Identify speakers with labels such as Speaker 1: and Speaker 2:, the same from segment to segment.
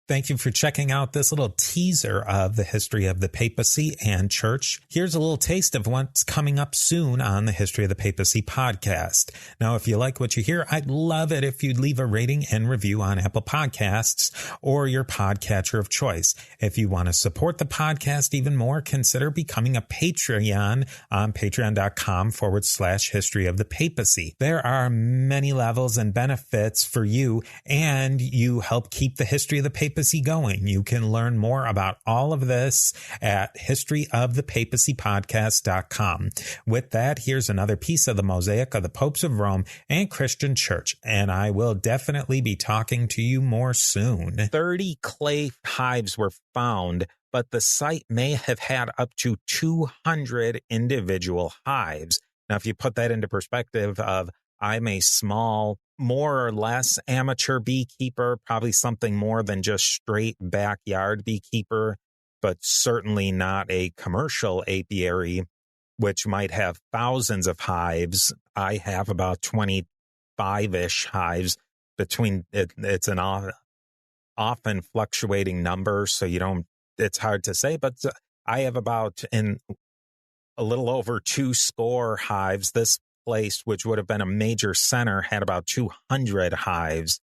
Speaker 1: Thank you for checking out this little teaser of the history of the papacy and church. Here's a little taste of what's coming up soon on the History of the Papacy podcast. Now, if you like what you hear, I'd love it if you'd leave a rating and review on Apple Podcasts or your podcatcher of choice. If you want to support the podcast even more, consider becoming a Patreon on patreon.com/history of the papacy. There are many levels and benefits for you, and you help keep the history of the papacy going. You can learn more about all of this at historyofthepapacypodcast.com. With that, here's another piece of the mosaic of the popes of Rome and Christian church, and I will definitely be talking to you more soon. 30 clay hives were found, but the site may have had up to 200 individual hives. Now, if you put that into perspective of I'm a small, more or less amateur beekeeper, probably something more than just straight backyard beekeeper, but certainly not a commercial apiary, which might have thousands of hives. I have about 25-ish hives between it. It's an often fluctuating number, so it's hard to say, but I have about a little over 200 hives. This place, which would have been a major center, had about 200 hives.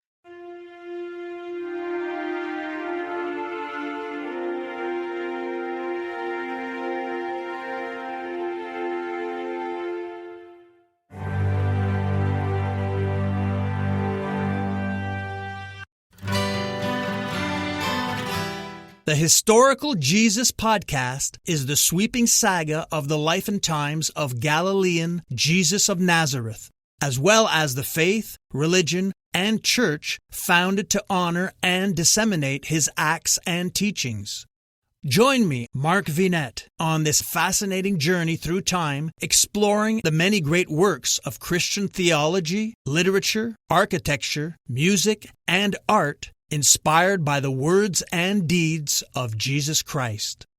Speaker 2: The Historical Jesus Podcast is the sweeping saga of the life and times of Galilean Jesus of Nazareth, as well as the faith, religion, and church founded to honor and disseminate his acts and teachings. Join me, Mark Vinette, on this fascinating journey through time, exploring the many great works of Christian theology, literature, architecture, music, and art, inspired by the words and deeds of Jesus Christ.